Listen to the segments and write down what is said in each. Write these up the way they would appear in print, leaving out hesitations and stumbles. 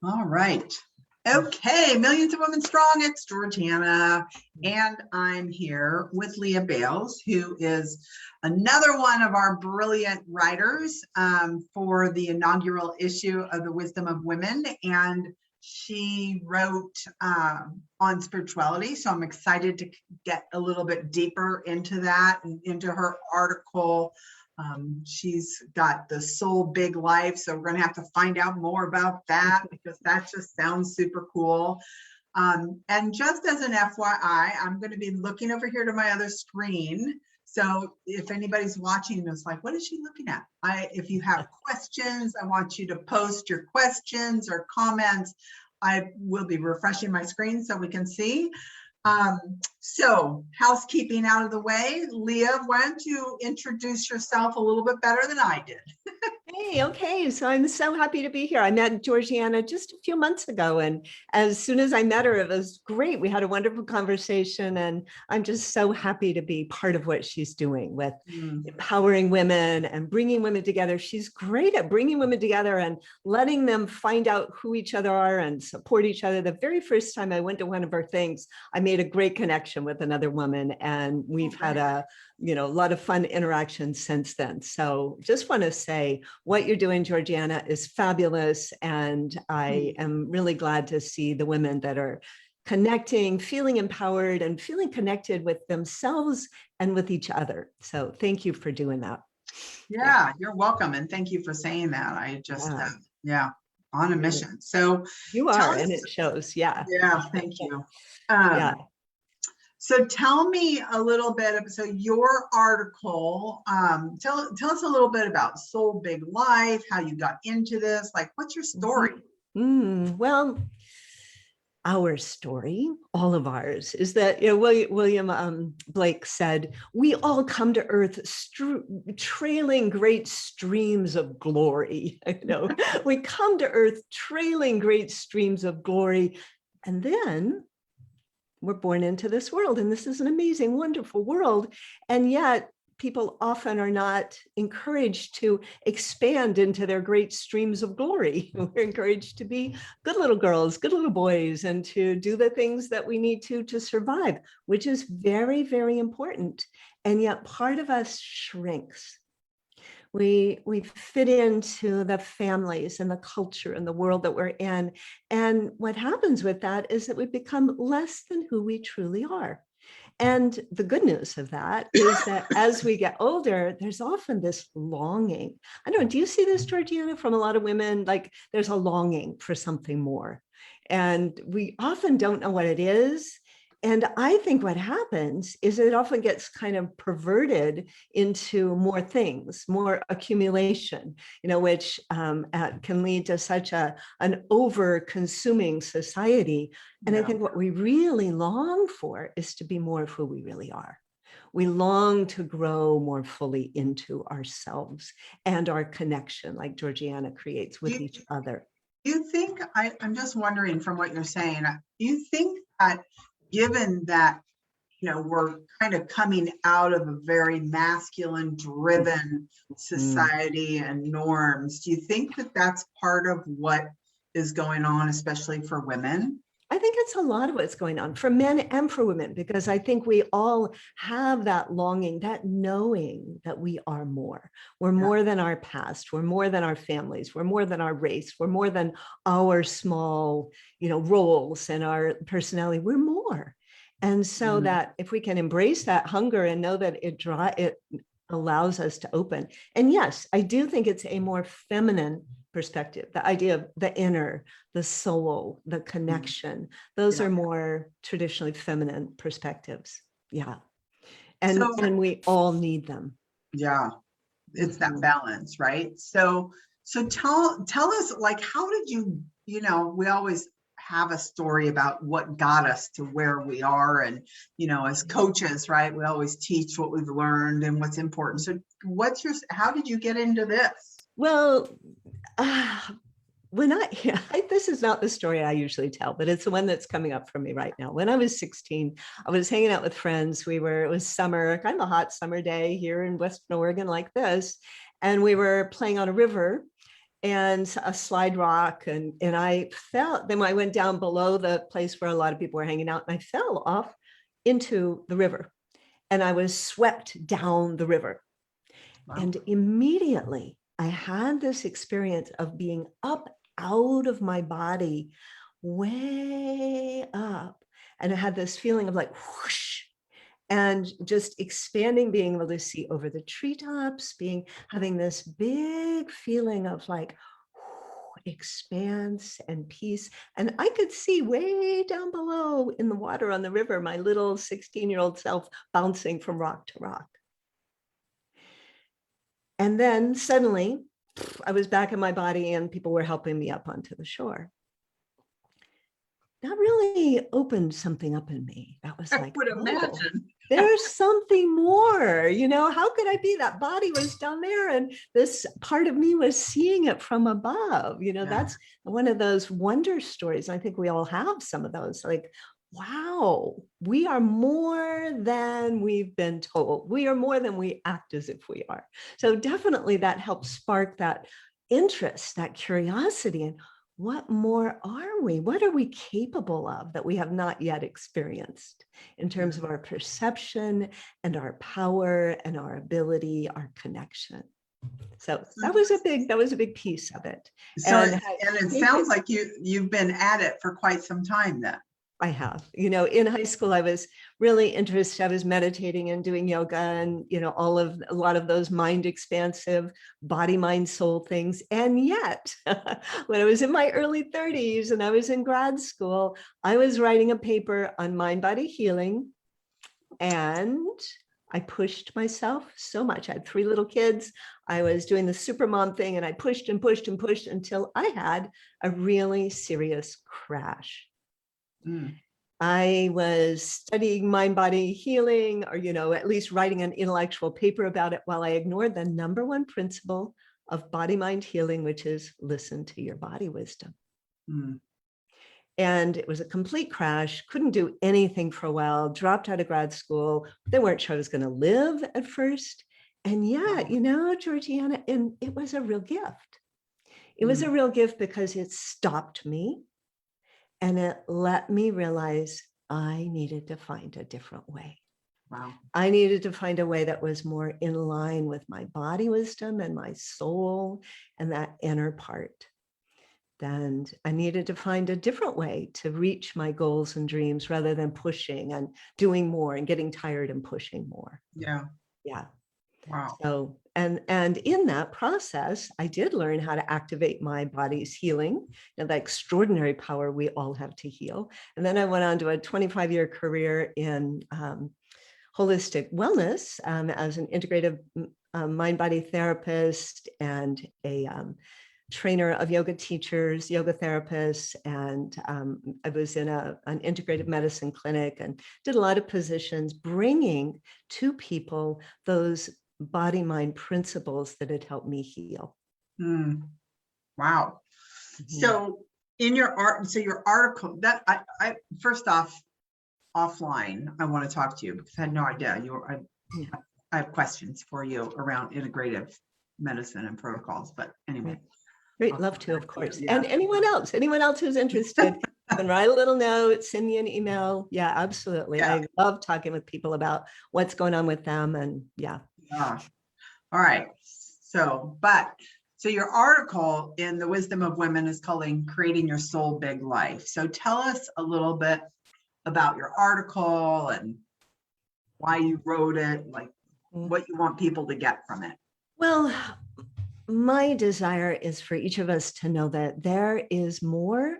All right. Okay, Millions of Women Strong, it's Georgiana, and I'm here with Leah Bayles, who is another one of our brilliant writers for the inaugural issue of the Wisdom of Women, and she wrote on spirituality, so I'm excited to get a little bit deeper into that and into her article. She's got the Soul Big Life, so we're going to have to find out more about that because that just sounds super cool. And just as an FYI, I'm going to be looking over here to my other screen. So if anybody's watching and it's like, what is she looking at? If you have questions, I want you to post your questions or comments. I will be refreshing my screen so we can see. So housekeeping out of the way, Leah, why don't you introduce yourself a little bit better than I did? Hey, okay. So I'm so happy to be here. I met Georgiana just a few months ago, and as soon as I met her, it was great. We had a wonderful conversation, and I'm just so happy to be part of what she's doing with empowering women and bringing women together. She's great at bringing women together and letting them find out who each other are and support each other. The very first time I went to one of her things, I made a great connection with another woman, and we've had a lot of fun interactions since then. So just want to say what you're doing, Georgiana, is fabulous. And I am really glad to see the women that are connecting, feeling empowered and feeling connected with themselves and with each other. So thank you for doing that. Yeah, you're welcome. And thank you for saying that. I just, on a mission. So you are, and it shows. Yeah. Yeah, thank you. So tell me a little bit, so your article, tell us a little bit about Soul Big Life, how you got into this, like what's your story? Well, our story, all of ours, is that William Blake said, we all come to earth trailing great streams of glory. We come to earth trailing great streams of glory, and then we're born into this world, and this is an amazing, wonderful world. And yet people often are not encouraged to expand into their great streams of glory. We're encouraged to be good little girls, good little boys, and to do the things that we need to survive, which is very, very important. And yet part of us shrinks. We fit into the families and the culture and the world that we're in. And what happens with that is that we become less than who we truly are. And the good news of that is that as we get older, there's often this longing. I don't know, do you see this, Georgiana, from a lot of women? Like there's a longing for something more. And we often don't know what it is. And I think what happens is it often gets kind of perverted into more things, more accumulation, which can lead to such an over-consuming society. And I think what we really long for is to be more of who we really are. We long to grow more fully into ourselves and our connection, like Georgiana creates with each other. You think, I'm just wondering from what you're saying, do you think that given that, we're kind of coming out of a very masculine driven society and norms, do you think that that's part of what is going on, especially for women? I think it's a lot of what's going on for men and for women, because I think we all have that longing, that knowing that we are more. We're more than our past. We're more than our families. We're more than our race. We're more than our small, roles and our personality. We're more. And so that if we can embrace that hunger and know that it allows us to open. And yes, I do think it's a more feminine perspective, the idea of the inner, the soul, the connection. Those are more traditionally feminine perspectives. Yeah. And we all need them. Yeah. It's that balance, right? So tell us, like, how did you, we always have a story about what got us to where we are. And, as coaches, right, we always teach what we've learned and what's important. So how did you get into this? Well, this is not the story I usually tell, but it's the one that's coming up for me right now. When I was 16, I was hanging out with friends. It was summer, kind of a hot summer day here in Western Oregon like this. And we were playing on a river. and a slide rock. And I fell, then I went down below the place where a lot of people were hanging out, and I fell off into the river, and I was swept down the river. Wow. And immediately I had this experience of being up out of my body, way up. And I had this feeling of like whoosh, and just expanding, being able to see over the treetops, having this big feeling of like expanse and peace. And I could see way down below in the water on the river, my little 16-year-old self bouncing from rock to rock. And then suddenly I was back in my body and people were helping me up onto the shore. That really opened something up in me. That was I like, would oh, imagine. there's something more, how could I be? That body was down there and this part of me was seeing it from above. That's one of those wonder stories. I think we all have some of those, like, wow, we are more than we've been told. We are more than we act as if we are. So definitely that helps spark that interest, that curiosity, and what more are we? What are we capable of that we have not yet experienced in terms of our perception and our power and our ability, our connection? So that was a big piece of it. So and it sounds like you've been at it for quite some time then. I have, in high school, I was really interested. I was meditating and doing yoga and, a lot of those mind expansive body, mind, soul things. And yet when I was in my early 30s and I was in grad school, I was writing a paper on mind body healing. And I pushed myself so much. I had 3 little kids. I was doing the super mom thing and I pushed and pushed and pushed until I had a really serious crash. I was studying mind body healing, or, at least writing an intellectual paper about it, while I ignored the #1 principle of body mind healing, which is listen to your body wisdom. And it was a complete crash, couldn't do anything for a while, dropped out of grad school. They weren't sure I was going to live at first. And yet, Georgiana, and it was a real gift. It was a real gift because it stopped me. And it let me realize I needed to find a different way. Wow. I needed to find a way that was more in line with my body wisdom and my soul and that inner part. And I needed to find a different way to reach my goals and dreams rather than pushing and doing more and getting tired and pushing more. Yeah. Yeah. Wow. So, and in that process, I did learn how to activate my body's healing and the extraordinary power we all have to heal. And then I went on to a 25-year career in holistic wellness as an integrative mind-body therapist and a trainer of yoga teachers, yoga therapists, and I was in an integrative medicine clinic and did a lot of positions, bringing to people those body mind principles that had helped me heal. Wow. So in your article that I first off, offline, I want to talk to you because I had no idea I have questions for you around integrative medicine and protocols, but anyway. Great, love to, of course. Yeah. And anyone else who's interested, can write a little note, send me an email. Yeah, absolutely. Yeah. I love talking with people about what's going on with them. And yeah. All right. So your article in The Wisdom of Women is called Creating Your Soul Big Life. So tell us a little bit about your article and why you wrote it, like what you want people to get from it. Well, my desire is for each of us to know that there is more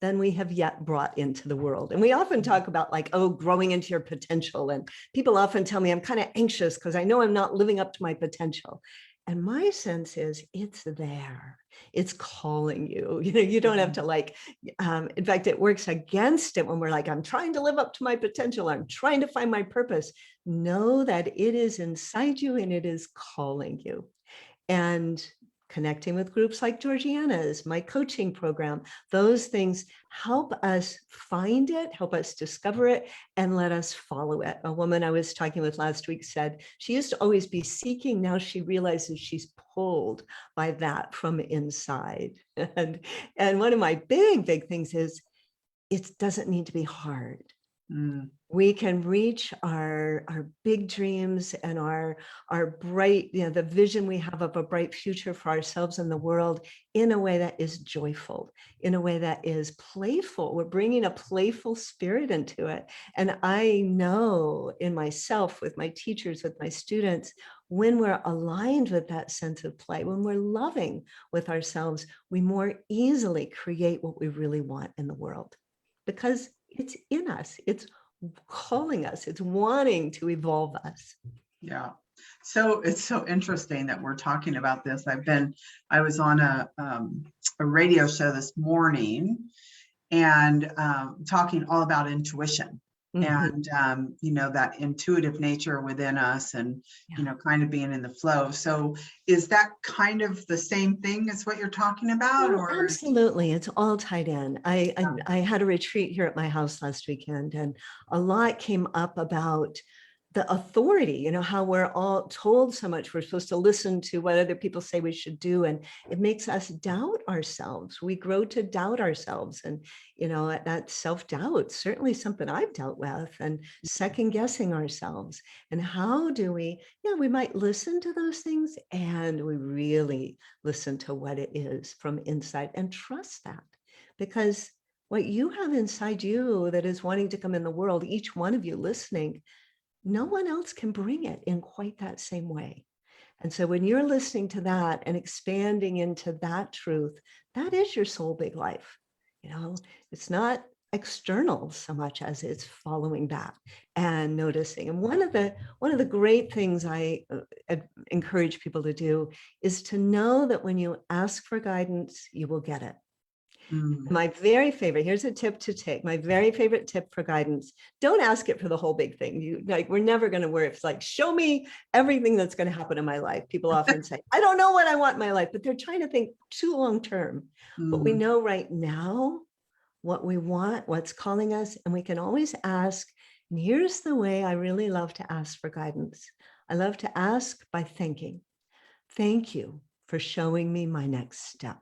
than we have yet brought into the world. And we often talk about like, oh, growing into your potential. And people often tell me I'm kind of anxious because I know I'm not living up to my potential. And my sense is it's there. It's calling you. You don't have to like, in fact, it works against it when we're like, I'm trying to live up to my potential. I'm trying to find my purpose. Know that it is inside you and it is calling you. And connecting with groups like Georgiana's, my coaching program, those things help us find it, help us discover it, and let us follow it. A woman I was talking with last week said she used to always be seeking. Now she realizes she's pulled by that from inside. And one of my big things is it doesn't need to be hard. Mm. We can reach our big dreams and our bright, the vision we have of a bright future for ourselves and the world in a way that is joyful, in a way that is playful. We're bringing a playful spirit into it. And I know in myself, with my teachers, with my students, when we're aligned with that sense of play, when we're loving with ourselves, we more easily create what we really want in the world, because it's in us. It's calling us. It's wanting to evolve us. Yeah. So it's so interesting that we're talking about this. I was on a radio show this morning and talking all about intuition. Mhm. And that intuitive nature within us, and Yeah. kind of being in the flow. So is that kind of the same thing as what you're talking about? Oh, Or absolutely. It's all tied in. I had a retreat here at my house last weekend, and a lot came up about the authority, how we're all told so much. We're supposed to listen to what other people say we should do. And it makes us doubt ourselves. We grow to doubt ourselves. And, that self-doubt, certainly something I've dealt with, and second guessing ourselves. And how do we might listen to those things, and we really listen to what it is from inside and trust that, because what you have inside you that is wanting to come in the world, each one of you listening, no one else can bring it in quite that same way. And so when you're listening to that and expanding into that truth, that is your soul big life. It's not external so much as it's following that and noticing. And one of the great things I encourage people to do is to know that when you ask for guidance, you will get it. My very favorite, here's a tip to take. My very favorite tip for guidance: don't ask it for the whole big thing. We're never going to worry. It's like, show me everything that's going to happen in my life. People often say, I don't know what I want in my life, but they're trying to think too long term. But we know right now what we want, what's calling us, and we can always ask. And here's the way I really love to ask for guidance. I love to ask by thanking. Thank you for showing me my next step.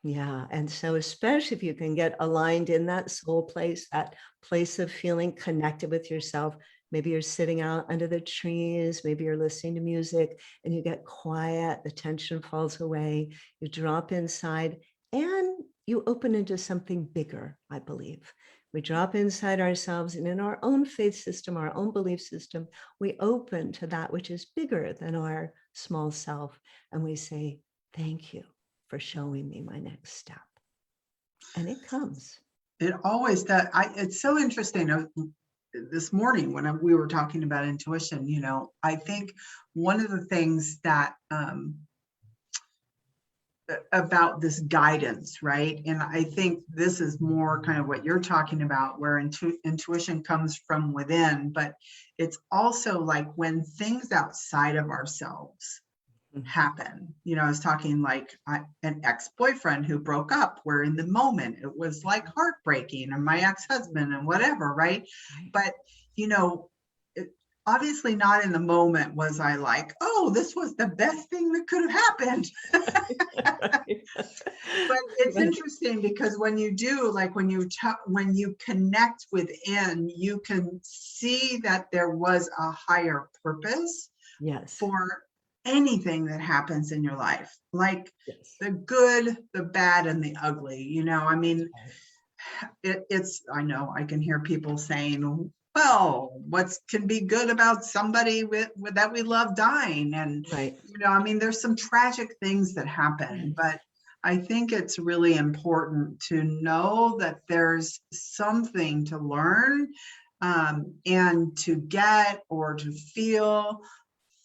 Yeah. And so especially if you can get aligned in that soul place, that place of feeling connected with yourself, maybe you're sitting out under the trees, maybe you're listening to music and you get quiet, the tension falls away, you drop inside and you open into something bigger, I believe. We drop inside ourselves, and in our own faith system, our own belief system, we open to that which is bigger than our small self. And we say, thank you for showing me my next step. And it comes. It always does. It's so interesting. This morning when we were talking about intuition, I think one of the things that about this guidance, right? And I think this is more kind of what you're talking about, where intuition comes from within, but it's also like when things outside of ourselves happen. I was talking like an ex-boyfriend who broke up, where in the moment it was like heartbreaking, and my ex-husband and whatever, right? But obviously not in the moment was I like, oh, this was the best thing that could have happened. But it's interesting because when you do, like when you connect within, you can see that there was a higher purpose for anything that happens in your life, like the good, the bad, and the ugly. I mean, I know I can hear people saying, well, what can be good about somebody with that we love dying? And, I mean, there's some tragic things that happen, but I think it's really important to know that there's something to learn and to get or to feel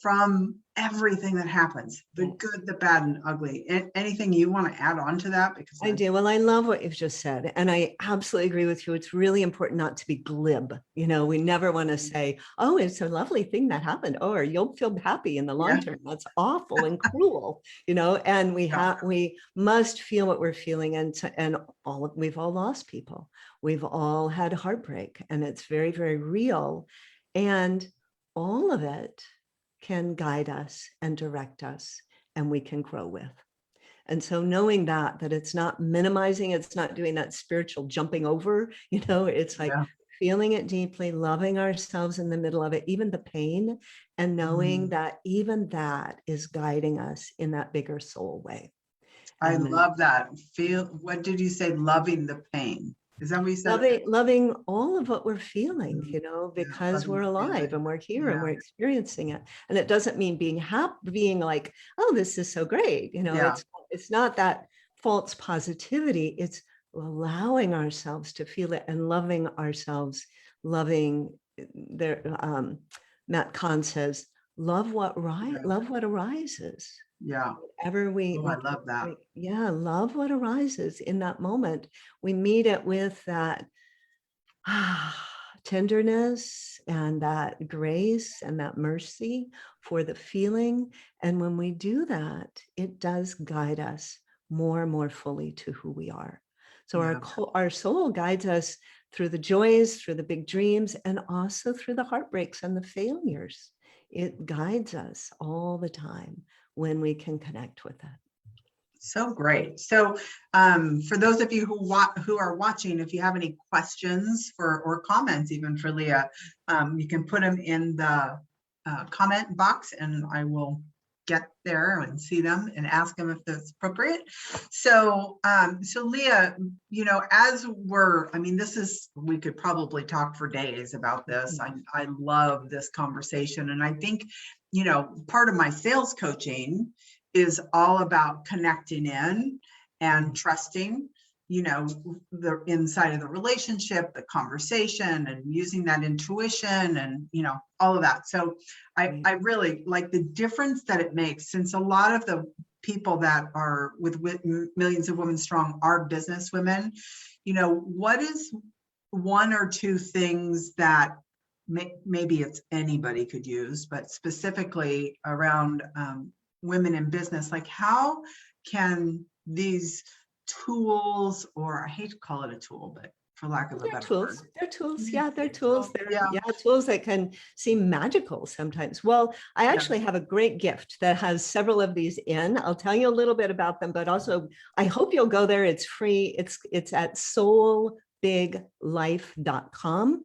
from everything that happens, the Yes. good, the bad, and ugly. Anything you want to add on to that? Because I do. Well, I love what you've just said. And I absolutely agree with you. It's really important not to be glib. We never want to say, oh, it's a lovely thing that happened, or you'll feel happy in the long yeah, term. That's awful and cruel, and yeah, we must feel what we're feeling. And we've all lost people. We've all had heartbreak, and it's very, very real. And all of it can guide us and direct us, and we can grow with. And so knowing that it's not minimizing, it's not doing that spiritual jumping over, it's like yeah. feeling it deeply, loving ourselves in the middle of it, even the pain, and knowing that even that is guiding us in that bigger soul way. I And then love that. What did you say? Loving the pain. Is that what you said? loving all of what we're feeling, Yeah, because loving we're the alive feeling. and we're here and Yeah, we're experiencing it. And it doesn't mean being happy, being like, oh, this is so great. yeah. It's not that false positivity. It's allowing ourselves to feel it and loving ourselves, loving their Matt Kahn says, love what arises. Yeah. Whatever Oh, I love that. love what arises in that moment. We meet it with that tenderness and that grace and that mercy for the feeling. And when we do that, it does guide us more and more fully to who we are. So Yeah. our soul guides us through the joys, through the big dreams, and also through the heartbreaks and the failures. It guides us all the time when we can connect with it. So great. So for those of you who are watching, if you have any questions or comments even for Leah, you can put them in the comment box and I will get there and see them and ask them if that's appropriate. So so Leah, we could probably talk for days about this. I love this conversation, and I think part of my sales coaching is all about connecting in and trusting the inside of the relationship, the conversation, and using that intuition and all of that. So I really like the difference that it makes, since a lot of the people that are with Millions of Women Strong are business women. What is one or two things that maybe it's anybody could use, but specifically around women in business, like how can these tools, or I hate to call it a tool, but for lack of a better word. They're tools. Yeah, they're tools. They're Yeah. tools that can seem magical sometimes. Well, I actually have a great gift that has several of these in. I'll tell you a little bit about them, but also I hope you'll go there. It's free. It's at soulbiglife.com.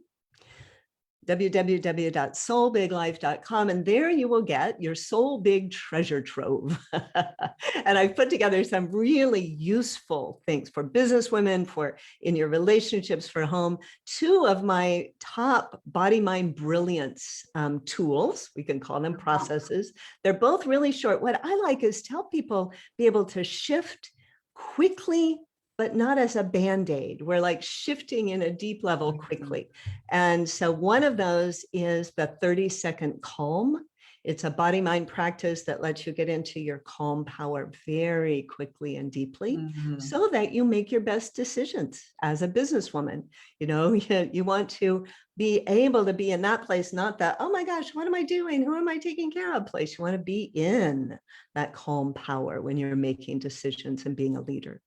www.soulbiglife.com, and there you will get your soul big treasure trove. And I've put together some really useful things for businesswomen, for in your relationships, for home. Two of my top body mind brilliance tools, we can call them processes. They're both really short. What I like is to help people be able to shift quickly, but not as a Band-Aid. We're like shifting in a deep level quickly. And so one of those is the 30-second calm. It's a body mind practice that lets you get into your calm power very quickly and deeply, so that you make your best decisions as a businesswoman. You want to be able to be in that place, not that, oh my gosh, what am I doing? Who am I taking care of place? You want to be in that calm power when you're making decisions and being a leader.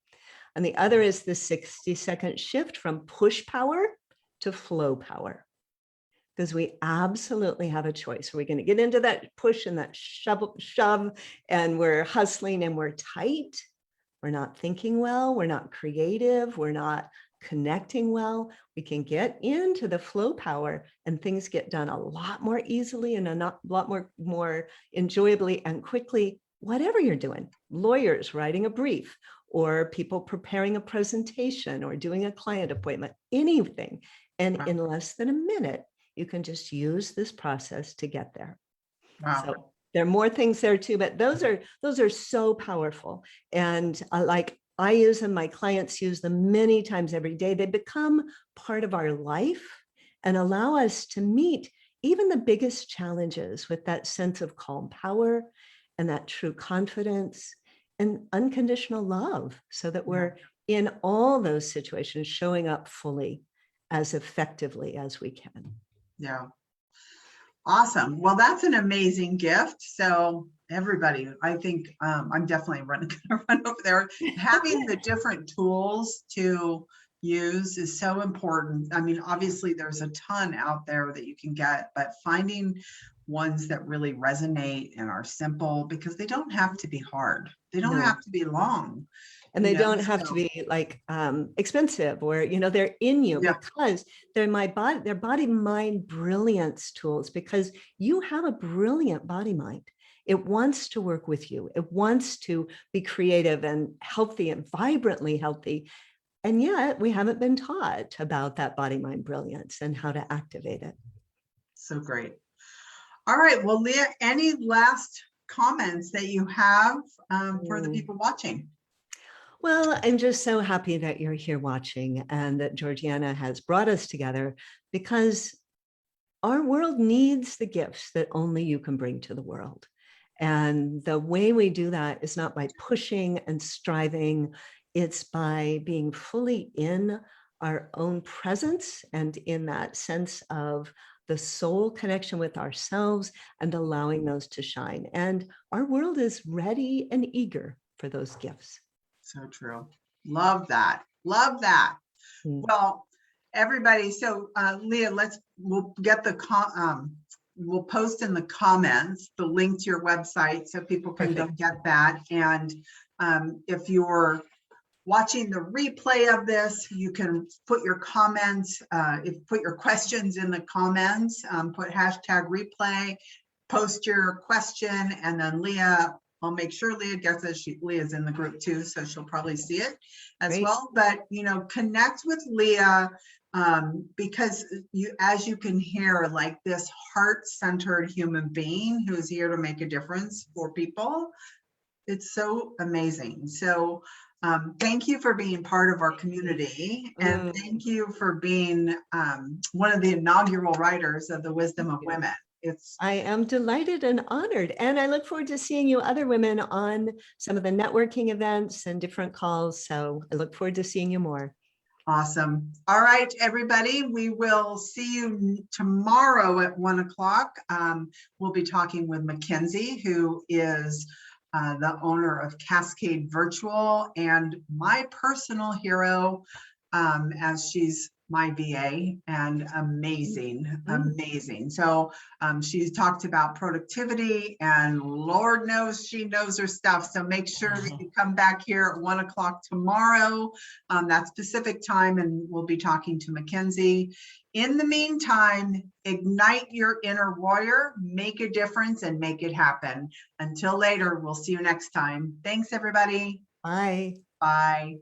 And the other is the 60-second shift from push power to flow power, because we absolutely have a choice. Are we going to get into that push and that shove, and we're hustling and we're tight? We're not thinking well. We're not creative. We're not connecting well. We can get into the flow power and things get done a lot more easily and a lot more enjoyably and quickly, whatever you're doing. Lawyers writing a brief, or people preparing a presentation, or doing a client appointment, anything. And in less than a minute, you can just use this process to get there. Wow. So there are more things there too, but those are so powerful. And I use them, my clients use them many times every day. They become part of our life and allow us to meet even the biggest challenges with that sense of calm power and that true confidence and unconditional love, so that we're in all those situations showing up fully as effectively as we can. Yeah. Awesome. Well, that's an amazing gift. So everybody, I think I'm definitely gonna run over there. Having the different tools to use is so important. I mean, obviously there's a ton out there that you can get, but finding ones that really resonate and are simple, because they don't have to be hard. They don't No. have to be long. And they You know, don't have to be like expensive, or, you know, they're in you Yeah. because they're they're body mind brilliance tools, because you have a brilliant body mind. It wants to work with you. It wants to be creative and healthy and vibrantly healthy. And yet we haven't been taught about that body mind brilliance and how to activate it. So great. All right. Well, Leah, any last comments that you have for the people watching? Well, I'm just so happy that you're here watching and that Georgiana has brought us together, because our world needs the gifts that only you can bring to the world. And the way we do that is not by pushing and striving. It's by being fully in our own presence and in that sense of the soul connection with ourselves and allowing those to shine. And our world is ready and eager for those gifts. So true. Love that. Love that. Well, everybody, so Leah, we'll get we'll post in the comments the link to your website so people can go get that. And if you're watching the replay of this, you can put your comments, put your questions in the comments, put #replay, post your question, and then Leah, I'll make sure Leah gets it. Leah's in the group too, so she'll probably see it as well. But, you know, connect with Leah, because as you can hear, like this heart-centered human being who is here to make a difference for people. It's so amazing. So thank you for being part of our community, and thank you for being one of the inaugural writers of the Wisdom of Women. I am delighted and honored, and I look forward to seeing you other women on some of the networking events and different calls. So I look forward to seeing you more. Awesome. All right, everybody, we will see you tomorrow at 1 o'clock. We'll be talking with Mackenzie, who is the owner of Cascade Virtual and my personal hero, as she's my VA, and amazing. So she's talked about productivity, and Lord knows she knows her stuff. So make sure that you come back here at 1 o'clock tomorrow. That's Pacific time, and we'll be talking to Mackenzie. In the meantime, ignite your inner warrior, make a difference, and make it happen. Until later, we'll see you next time. Thanks, everybody. Bye. Bye.